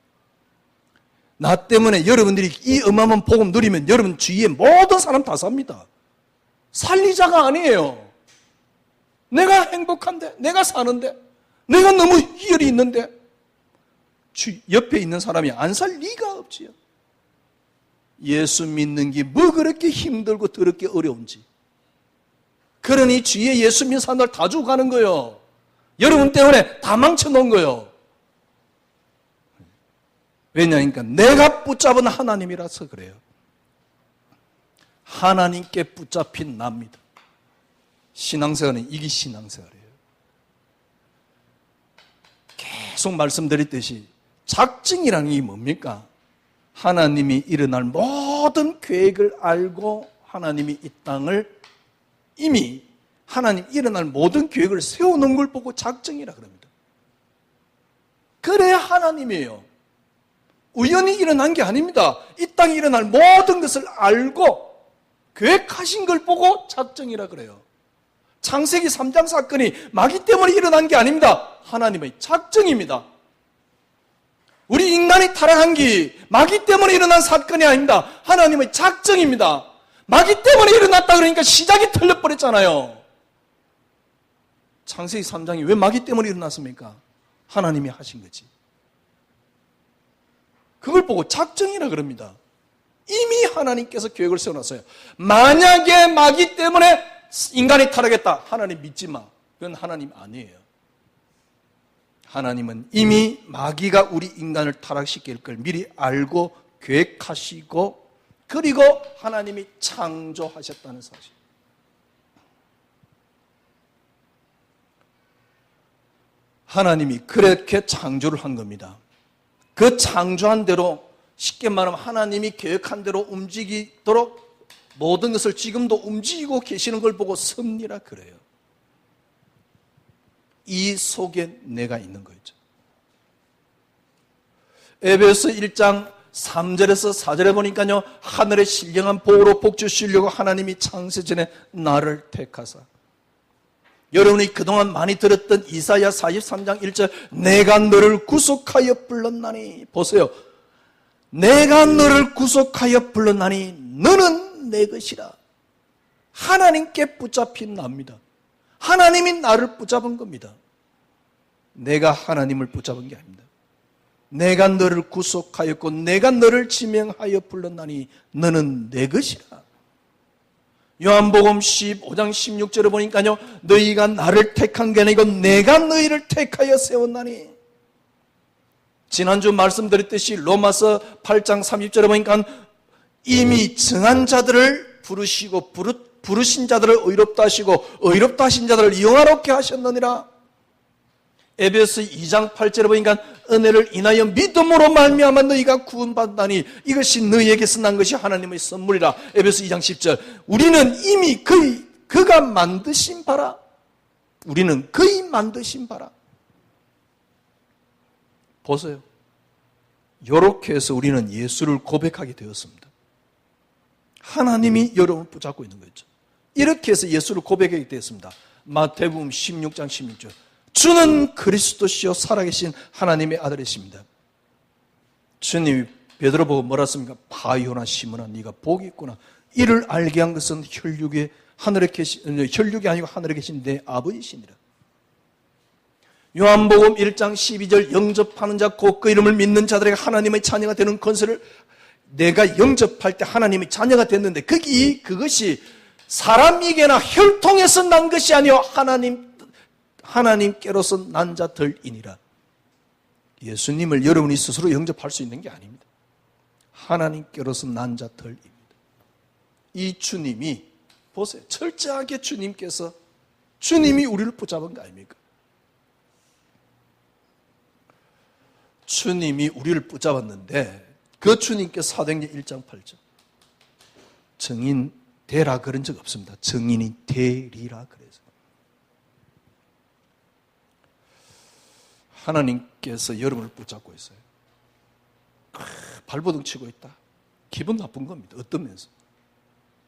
[SPEAKER 1] 나 때문에 여러분들이 이 어마어마한 복음 누리면 여러분 주위에 모든 사람 다 삽니다. 살리자가 아니에요. 내가 행복한데, 내가 사는데, 내가 너무 희열이 있는데 옆에 있는 사람이 안 살 리가 없지요. 예수 믿는 게 뭐 그렇게 힘들고 더럽게 어려운지. 그러니 주위에 예수 믿는 사람들 다 죽어가는 거예요. 여러분 때문에 다 망쳐놓은 거예요. 왜냐니까 내가 붙잡은 하나님이라서 그래요. 하나님께 붙잡힌 나입니다. 신앙생활은 이게 신앙생활이에요. 계속 말씀드렸듯이 작정이라는 게 뭡니까? 하나님이 일어날 모든 계획을 알고 하나님이 이 땅을 이미 하나님 일어날 모든 계획을 세우는 걸 보고 작정이라 그럽니다. 그래야 하나님이에요. 우연히 일어난 게 아닙니다. 이 땅에 일어날 모든 것을 알고 계획하신 걸 보고 작정이라 그래요. 창세기 3장 사건이 마귀 때문에 일어난 게 아닙니다. 하나님의 작정입니다. 우리 인간이 타락한 게 마귀 때문에 일어난 사건이 아닙니다. 하나님의 작정입니다. 마귀 때문에 일어났다 그러니까 시작이 틀려버렸잖아요. 창세기 3장이 왜 마귀 때문에 일어났습니까? 하나님이 하신 거지. 그걸 보고 작정이라 그럽니다. 이미 하나님께서 계획을 세워놨어요. 만약에 마귀 때문에 인간이 타락했다. 하나님 믿지 마. 그건 하나님 아니에요. 하나님은 이미 마귀가 우리 인간을 타락시킬 걸 미리 알고 계획하시고 그리고 하나님이 창조하셨다는 사실. 하나님이 그렇게 창조를 한 겁니다. 그 창조한 대로 쉽게 말하면 하나님이 계획한 대로 움직이도록 모든 것을 지금도 움직이고 계시는 걸 보고 섭리라 그래요. 이 속에 내가 있는 거죠. 에베소 1장 3절에서 4절에 보니까요, 하늘의 신령한 복으로 복 주시려고 하나님이 창세전에 나를 택하사. 여러분이 그동안 많이 들었던 이사야 43장 1절, 내가 너를 구속하여 불렀나니. 보세요. 내가 너를 구속하여 불렀나니 너는 내 것이라. 하나님께 붙잡힌 나입니다. 하나님이 나를 붙잡은 겁니다. 내가 하나님을 붙잡은 게 아닙니다. 내가 너를 구속하였고 내가 너를 지명하여 불렀나니 너는 내 것이라. 요한복음 15장 16절에 보니까요, 너희가 나를 택한 게 아니고 내가 너희를 택하여 세웠나니. 지난주 말씀드렸듯이 로마서 8장 30절에 보니까 이미 정한 자들을 부르시고 부르신 자들을 의롭다 하시고 의롭다 하신 자들을 영화롭게 하셨느니라. 에베소 2장 8절에 보니까 은혜를 인하여 믿음으로 말미암아 너희가 구원받다니 이것이 너희에게서 난 것이 하나님의 선물이라. 에베소 2장 10절. 우리는 이미 그가 만드신 바라. 우리는 그의 만드신 바라. 보세요. 이렇게 해서 우리는 예수를 고백하게 되었습니다. 하나님이 여러분을 붙잡고 있는 거죠. 이렇게 해서 예수를 고백하게 되었습니다. 마태복음 16장 16절. 주는 그리스도시요 살아계신 하나님의 아들이십니다. 주님이 베드로 보고 뭐라 했습니까? 바요나 시몬아 네가 복이 있구나. 이를 알게 한 것은 혈육이 아니고 하늘에 계신 내 아버지시니라. 요한복음 1장 12절 영접하는 자 곧 그 이름을 믿는 자들에게 하나님의 자녀가 되는 권세를, 내가 영접할 때 하나님의 자녀가 됐는데 그것이 사람에게나 혈통에서 난 것이 아니요 하나님께로서 난 자들이니라. 예수님을 여러분이 스스로 영접할 수 있는 게 아닙니다. 하나님께로서 난 자들입니다. 이 주님이 보세요. 철저하게 주님이 우리를 붙잡은 거 아닙니까? 주님이 우리를 붙잡았는데 그 주님께서 사도행전 1장 8절 증인 되라 그런 적 없습니다. 증인이 되리라 그래서. 하나님께서 여러분을 붙잡고 있어요. 발버둥 치고 있다. 기분 나쁜 겁니다. 어떤 면에서.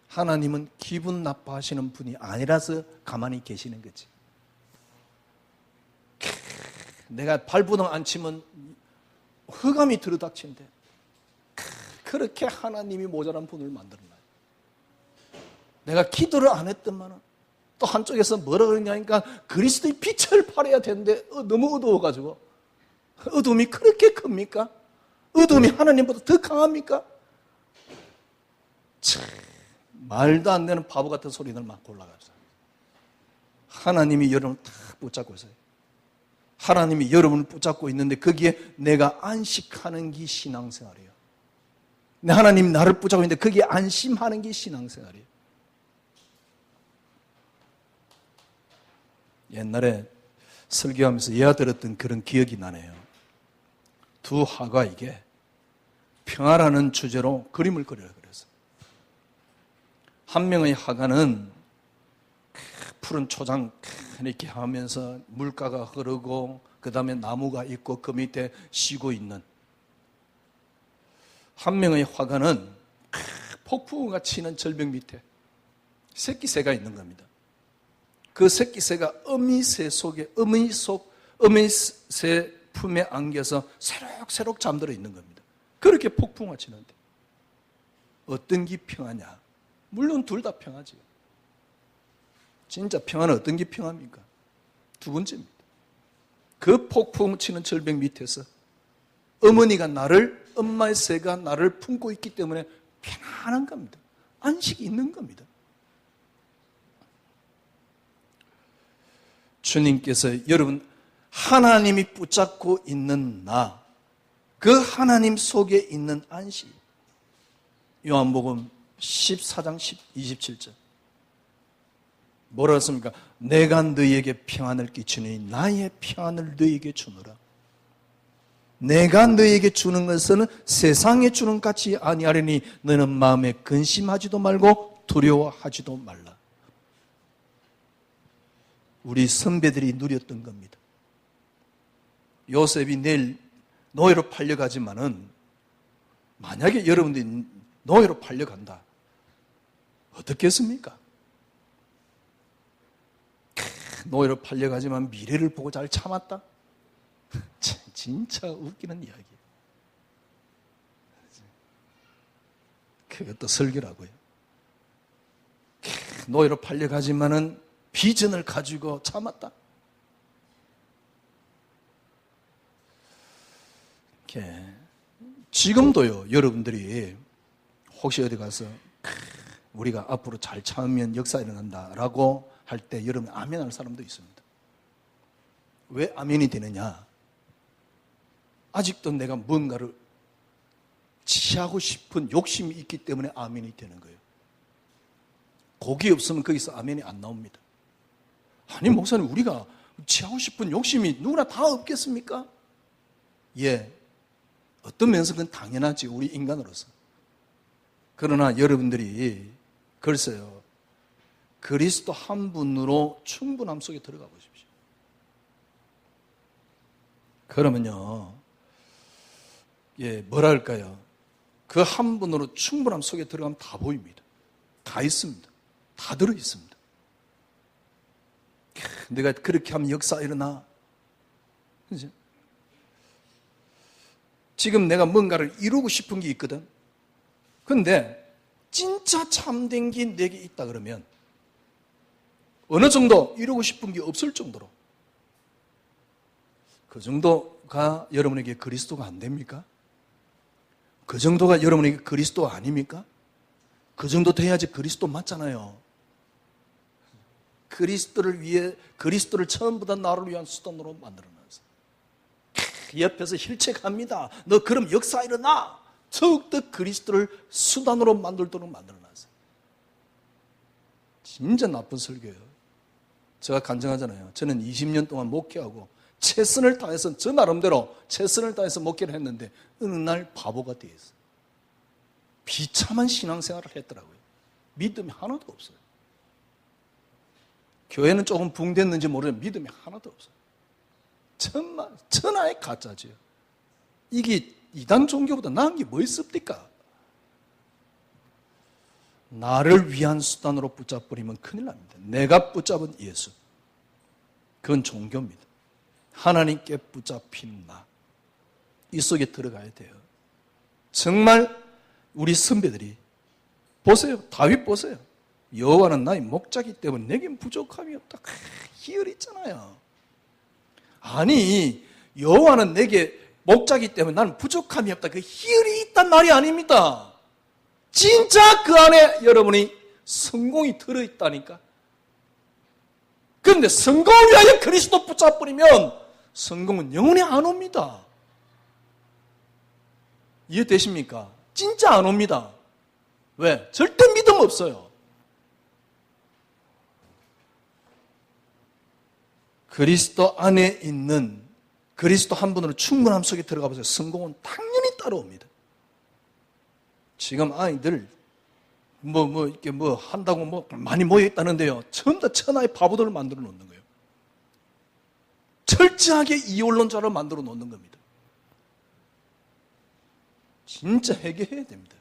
[SPEAKER 1] 하나님은 기분 나빠하시는 분이 아니라서 가만히 계시는 거지. 내가 발버둥 안 치면 흑암이 들어닥친대. 그렇게 하나님이 모자란 분을 만들어놔요. 내가 기도를 안 했더만은 또 한쪽에서 뭐라 그러냐니까 그리스도의 빛을 발해야 되는데 너무 어두워가지고. 어둠이 그렇게 큽니까? 어둠이 하나님보다 더 강합니까? 참, 말도 안 되는 바보 같은 소리들 막 올라가죠. 하나님이 여러분을 다 붙잡고 있어요. 하나님이 여러분을 붙잡고 있는데 거기에 내가 안식하는 게 신앙생활이에요. 하나님이 나를 붙잡고 있는데 거기에 안심하는 게 신앙생활이에요. 옛날에 설교하면서 예화 들었던 그런 기억이 나네요. 두 화가에게 평화라는 주제로 그림을 그리라 그래서 한 명의 화가는 푸른 초장 이렇게 하면서 물가가 흐르고 그 다음에 나무가 있고 그 밑에 쉬고 있는, 한 명의 화가는 폭풍우가 치는 절벽 밑에 새끼새가 있는 겁니다. 그 새끼새가 어미새 품에 안겨서 새록새록 잠들어 있는 겁니다. 그렇게 폭풍우가 치는데 어떤 게 평화냐? 물론 둘 다 평화죠. 진짜 평화는 어떤 게 평화입니까? 두 번째입니다. 그 폭풍 치는 절벽 밑에서 엄마의 새가 나를 품고 있기 때문에 편안한 겁니다. 안식이 있는 겁니다. 주님께서 여러분 하나님이 붙잡고 있는 나, 그 하나님 속에 있는 안식. 요한복음 14장 27절 뭐라 했습니까? 내가 너희에게 평안을 끼치니 나의 평안을 너희에게 주노라. 내가 너희에게 주는 것은 세상에 주는 같이 아니하리니 너는 마음에 근심하지도 말고 두려워하지도 말라. 우리 선배들이 누렸던 겁니다. 요셉이 내일 노예로 팔려가지만은 만약에 여러분들이 노예로 팔려간다. 어떻겠습니까? 노예로 팔려가지만 미래를 보고 잘 참았다? 진짜 웃기는 이야기예요. 그것도 설교라고요. 노예로 팔려가지만은 비전을 가지고 참았다. 이렇게 지금도요, 여러분들이 혹시 어디 가서 우리가 앞으로 잘 참으면 역사 일어난다라고 할 때 여러분 아멘 할 사람도 있습니다. 왜 아멘이 되느냐? 아직도 내가 뭔가를 취하고 싶은 욕심이 있기 때문에 아멘이 되는 거예요. 곡이 없으면 거기서 아멘이 안 나옵니다. 아니 목사님, 우리가 취하고 싶은 욕심이 누구나 다 없겠습니까? 예, 어떤 면에서 그건 당연하지, 우리 인간으로서. 그러나 여러분들이 글쎄요, 그리스도 한 분으로 충분함 속에 들어가 보십시오. 그러면요, 예, 뭐랄까요, 그 한 분으로 충분함 속에 들어가면 다 보입니다. 다 있습니다. 다 들어 있습니다. 내가 그렇게 하면 역사 일어나. 그죠? 지금 내가 뭔가를 이루고 싶은 게 있거든. 근데 진짜 참된 게 내게 있다 그러면 어느 정도 이루고 싶은 게 없을 정도로, 그 정도가 여러분에게 그리스도가 안 됩니까? 그 정도가 여러분에게 그리스도 아닙니까? 그 정도 돼야지 그리스도 맞잖아요. 그리스도를 위해, 그리스도를 처음보다 나를 위한 수단으로 만들어놨어요. 옆에서 힐책합니다. 너 그럼 역사 일어나. 더욱더 그리스도를 수단으로 만들도록 만들어놨어요. 진짜 나쁜 설교예요. 제가 간증하잖아요. 저는 20년 동안 목회하고 최선을 다해서, 저 나름대로 최선을 다해서 목회를 했는데 어느 날 바보가 되어 있어요. 비참한 신앙생활을 했더라고요. 믿음이 하나도 없어요. 교회는 조금 붕댔는지 모르지만 믿음이 하나도 없어요. 정말 천하의 가짜지요. 이게 이단 종교보다 나은 게 뭐 있습니까? 나를 위한 수단으로 붙잡버리면 큰일 납니다. 내가 붙잡은 예수, 그건 종교입니다. 하나님께 붙잡힌 나, 이 속에 들어가야 돼요. 정말 우리 선배들이 보세요. 다윗 보세요. 여호와는 나의 목자기 때문에 내겐 부족함이 없다. 희열있잖아요. 아니, 여호와는 내게 목자기 때문에 나는 부족함이 없다. 그 희열이 있단 말이 아닙니다. 진짜 그 안에 여러분이 성공이 들어있다니까. 그런데 성공을 위하여 그리스도 붙잡버리면 성공은 영원히 안 옵니다. 이해되십니까? 진짜 안 옵니다. 왜? 절대 믿음 없어요. 그리스도 안에 있는, 그리스도 한 분으로 충분함 속에 들어가 보세요. 성공은 당연히 따라옵니다. 지금 아이들 이렇게 한다고 많이 모여 있다는데요. 전부 다 천하의 바보들을 만들어 놓는 거예요. 철저하게 이원론자를 만들어 놓는 겁니다. 진짜 회개해야 됩니다.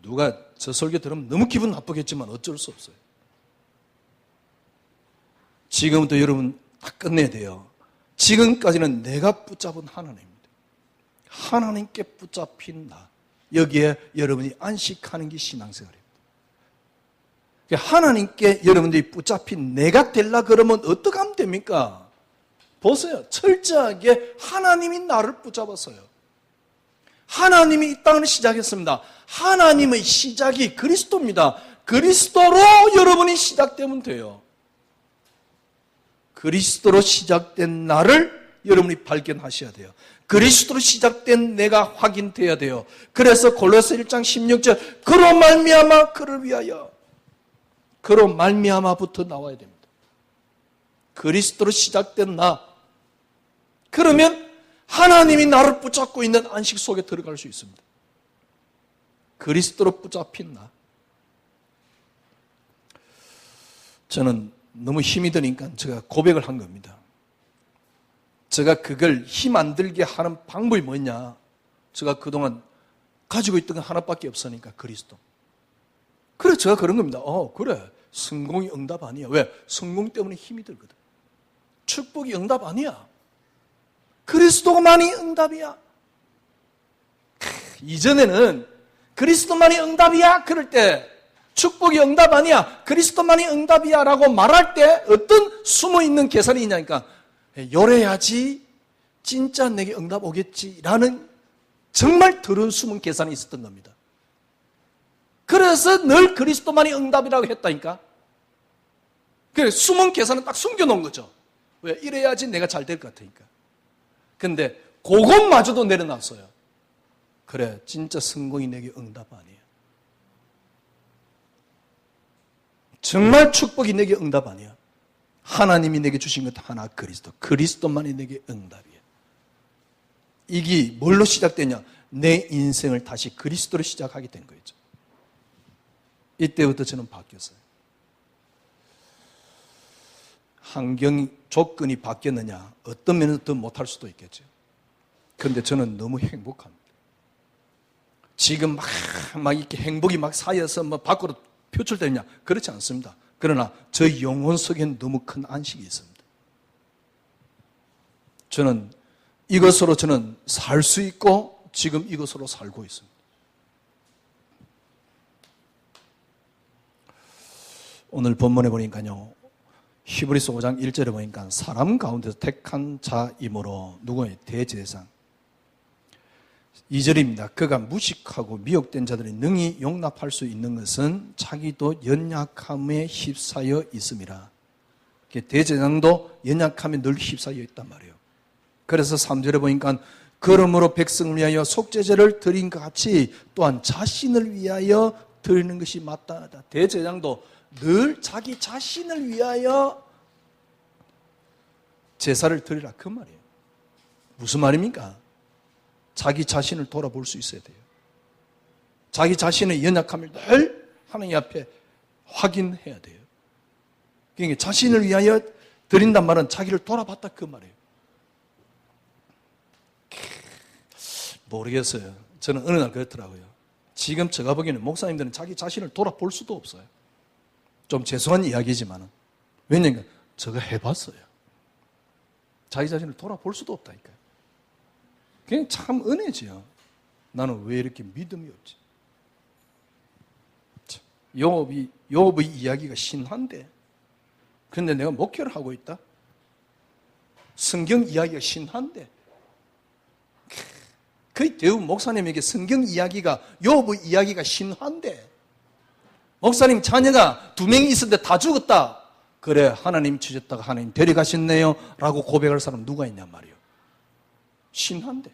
[SPEAKER 1] 누가 저 설교 들으면 너무 기분 나쁘겠지만 어쩔 수 없어요. 지금부터 여러분 다 끝내야 돼요. 지금까지는 내가 붙잡은 하나님입니다. 하나님께 붙잡힌 나, 여기에 여러분이 안식하는 게 신앙생활입니다. 하나님께 여러분들이 붙잡힌 내가 되려 그러면 어떻게 하면 됩니까? 보세요. 철저하게 하나님이 나를 붙잡았어요. 하나님이 이 땅을 시작했습니다. 하나님의 시작이 그리스도입니다. 그리스도로 여러분이 시작되면 돼요. 그리스도로 시작된 나를 여러분이 발견하셔야 돼요. 그리스도로 시작된 내가 확인돼야 돼요. 그래서 골로새 1장 16절, 그로 말미암아 그를 위하여, 그로 말미암아부터 나와야 됩니다. 그리스도로 시작된 나, 그러면 하나님이 나를 붙잡고 있는 안식 속에 들어갈 수 있습니다. 그리스도로 붙잡힌 나. 저는 너무 힘이 드니까 제가 고백을 한 겁니다. 제가 그걸 힘 안 들게 하는 방법이 뭐냐? 제가 그동안 가지고 있던 건 하나밖에 없으니까 그리스도. 그래, 제가 그런 겁니다. 그래. 성공이 응답 아니야. 왜? 성공 때문에 힘이 들거든. 축복이 응답 아니야. 그리스도만이 응답이야. 이전에는 그리스도만이 응답이야. 그럴 때 축복이 응답 아니야, 그리스도만이 응답이야 라고 말할 때 어떤 숨어있는 계산이 있냐니까, 요래야지 진짜 내게 응답 오겠지 라는 정말 더러운 숨은 계산이 있었던 겁니다. 그래서 늘 그리스도만이 응답이라고 했다니까. 그래, 숨은 계산은 딱 숨겨놓은 거죠. 왜? 이래야지 내가 잘 될 것 같으니까. 근데 그것마저도 내려놨어요. 그래, 진짜 성공이 내게 응답 아니에요. 정말 축복이 내게 응답 아니야. 하나님이 내게 주신 것 하나, 그리스도. 그리스도만이 내게 응답이에요. 이게 뭘로 시작되냐? 내 인생을 다시 그리스도로 시작하게 된 거죠. 이때부터 저는 바뀌었어요. 환경 조건이 바뀌었느냐? 어떤 면에서 더 못할 수도 있겠죠. 그런데 저는 너무 행복합니다. 지금 막 이렇게 행복이 막 쌓여서 뭐 밖으로 표출되느냐? 그렇지 않습니다. 그러나 저 영혼 속에는 너무 큰 안식이 있습니다. 저는 이것으로 저는 살 수 있고 지금 이것으로 살고 있습니다. 오늘 본문에 보니까요, 히브리서 5장 1절에 보니까 사람 가운데서 택한 자이므로 누구의 대제사장. 2절입니다. 그가 무식하고 미혹된 자들이 능히 용납할 수 있는 것은 자기도 연약함에 휩싸여 있음이라. 대제사장도 연약함에 늘 휩싸여 있단 말이에요. 그래서 3절에 보니까 그러므로 백성을 위하여 속죄제를 드린 것 같이 또한 자신을 위하여 드리는 것이 마땅하다. 대제사장도 늘 자기 자신을 위하여 제사를 드리라, 그 말이에요. 무슨 말입니까? 자기 자신을 돌아볼 수 있어야 돼요. 자기 자신의 연약함을 늘 하나님 앞에 확인해야 돼요. 그러니까 자신을 위하여 드린단 말은 자기를 돌아봤다, 그 말이에요. 모르겠어요. 저는 어느 날 그렇더라고요. 지금 제가 보기에는 목사님들은 자기 자신을 돌아볼 수도 없어요. 좀 죄송한 이야기지만, 왜냐하면 제가 해봤어요. 자기 자신을 돌아볼 수도 없다니까요. 그냥 참 은혜지요. 나는 왜 이렇게 믿음이 없지? 요업의 이야기가 신한데, 그런데 내가 목회를 하고 있다? 성경 이야기가 신한데, 거의 대부분 목사님에게 성경 이야기가, 요업의 이야기가 신한데, 목사님 자녀가 2명이 있었는데 다 죽었다. 그래, 하나님 주셨다가 하나님 데려가셨네요 라고 고백할 사람 누가 있냔 말이에요. 신한데.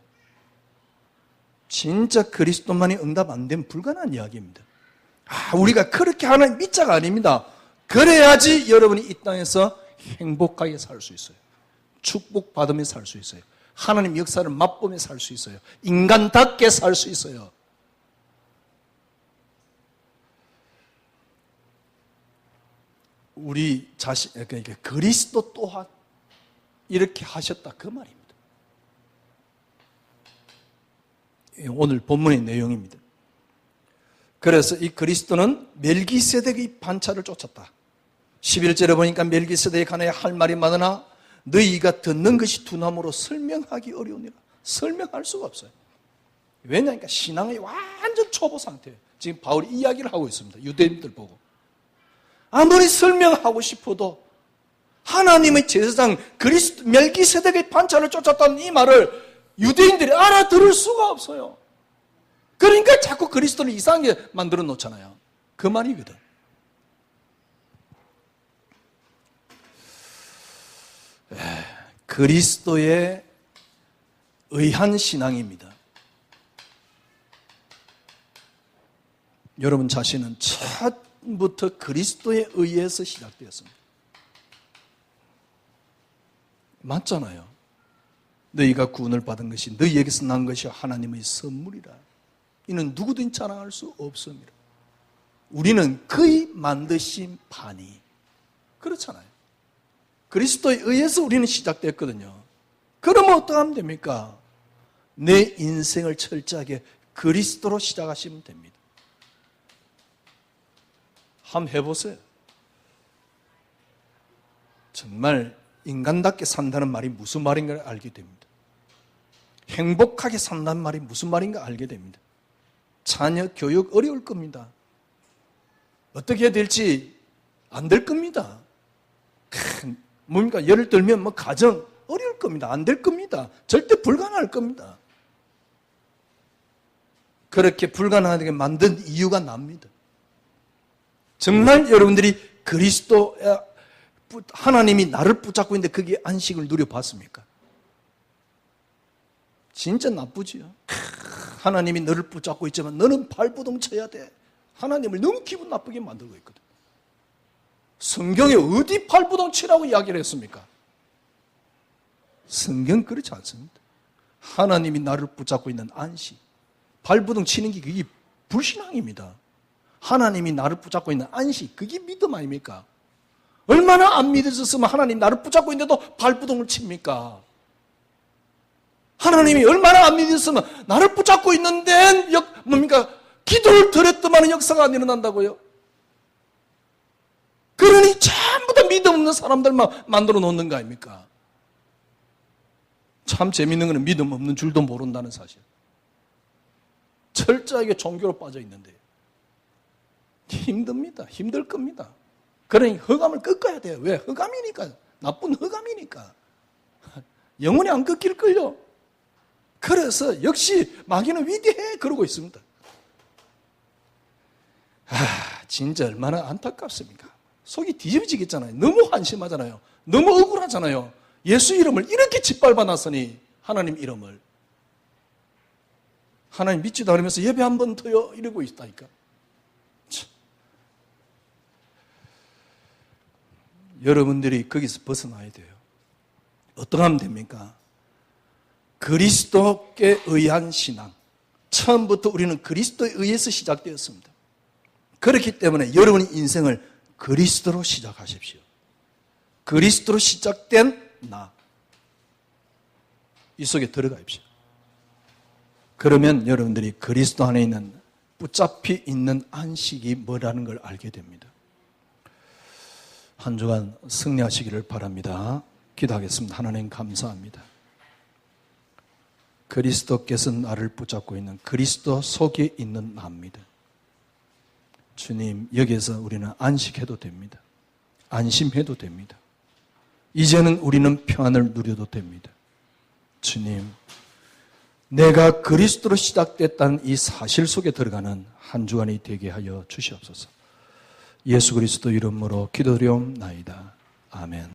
[SPEAKER 1] 진짜 그리스도만이 응답 안 되면 불가능한 이야기입니다. 우리가 그렇게 하나님 믿자가 아닙니다. 그래야지 여러분이 이 땅에서 행복하게 살 수 있어요. 축복받으며 살 수 있어요. 하나님 역사를 맛보며 살 수 있어요. 인간답게 살 수 있어요. 우리 자신, 그러니까 그리스도 또한 이렇게 하셨다, 그 말입니다. 오늘 본문의 내용입니다. 그래서 이 그리스도는 멜기세덱의 반차를 쫓았다. 11절에 보니까 멜기세덱에 관하여 할 말이 많으나 너희가 듣는 것이 두나무로 설명하기 어려우니라. 설명할 수가 없어요. 왜냐니까 신앙의 완전 초보 상태예요. 지금 바울이 이야기를 하고 있습니다. 유대인들 보고. 아무리 설명하고 싶어도 하나님의 제사장 그리스도 멜기세덱의 반차를 쫓았다는 이 말을 유대인들이 알아들을 수가 없어요. 그러니까 자꾸 그리스도를 이상하게 만들어 놓잖아요. 그 말이거든. 그리스도에 의한 신앙입니다. 여러분 자신은 처음부터 그리스도에 의해서 시작되었습니다. 맞잖아요. 너희가 구원을 받은 것이 너희에게서 난 것이 하나님의 선물이라. 이는 누구든지 자랑할 수 없습니다. 우리는 그의 만드신 바니. 그렇잖아요. 그리스도에 의해서 우리는 시작됐거든요. 그러면 어떡하면 됩니까? 내 인생을 철저하게 그리스도로 시작하시면 됩니다. 한번 해보세요. 정말 인간답게 산다는 말이 무슨 말인가 알게 됩니다. 행복하게 산다는 말이 무슨 말인가 알게 됩니다. 자녀 교육 어려울 겁니다. 어떻게 해야 될지 안 될 겁니다. 뭡니까? 예를 들면 뭐 가정 어려울 겁니다. 안 될 겁니다. 절대 불가능할 겁니다. 그렇게 불가능하게 만든 이유가 납니다. 정말 여러분들이 그리스도, 하나님이 나를 붙잡고 있는데 거기에 안식을 누려봤습니까? 진짜 나쁘지요. 하나님이 너를 붙잡고 있지만 너는 발부동 쳐야 돼. 하나님을 너무 기분 나쁘게 만들고 있거든. 성경에 어디 발부동 치라고 이야기를 했습니까? 성경 그렇지 않습니다. 하나님이 나를 붙잡고 있는 안식. 발부동 치는 게 그게 불신앙입니다. 하나님이 나를 붙잡고 있는 안식, 그게 믿음 아닙니까? 얼마나 안 믿어졌으면 하나님 나를 붙잡고 있는데도 발부동을 칩니까? 하나님이 얼마나 안 믿었으면 나를 붙잡고 있는데 뭡니까? 기도를 드렸더만 역사가 안 일어난다고요? 그러니 전부 다 믿음 없는 사람들만 만들어 놓는 거 아닙니까? 참 재밌는 거는 믿음 없는 줄도 모른다는 사실. 철저하게 종교로 빠져 있는데 힘듭니다. 힘들 겁니다. 그러니 허감을 꺾어야 돼요. 왜? 허감이니까. 나쁜 허감이니까. 영원히 안 꺾일걸요. 그래서 역시 마귀는 위대해 그러고 있습니다. 진짜 얼마나 안타깝습니까? 속이 뒤집어지겠잖아요. 너무 한심하잖아요. 너무 억울하잖아요. 예수 이름을 이렇게 짓밟아 놨으니 하나님 이름을. 하나님 믿지도 않으면서 예배 한 번 더요 이러고 있다니까. 참. 여러분들이 거기서 벗어나야 돼요. 어떻게 하면 됩니까? 그리스도께 의한 신앙. 처음부터 우리는 그리스도에 의해서 시작되었습니다. 그렇기 때문에 여러분의 인생을 그리스도로 시작하십시오. 그리스도로 시작된 나. 이 속에 들어가십시오. 그러면 여러분들이 그리스도 안에 있는 붙잡히 있는 안식이 뭐라는 걸 알게 됩니다. 한 주간 승리하시기를 바랍니다. 기도하겠습니다. 하나님 감사합니다. 그리스도께서 나를 붙잡고 있는 그리스도 속에 있는 나입니다. 주님, 여기에서 우리는 안식해도 됩니다. 안심해도 됩니다. 이제는 우리는 평안을 누려도 됩니다. 주님, 내가 그리스도로 시작됐다는 이 사실 속에 들어가는 한 주간이 되게 하여 주시옵소서. 예수 그리스도 이름으로 기도드리옵나이다. 아멘.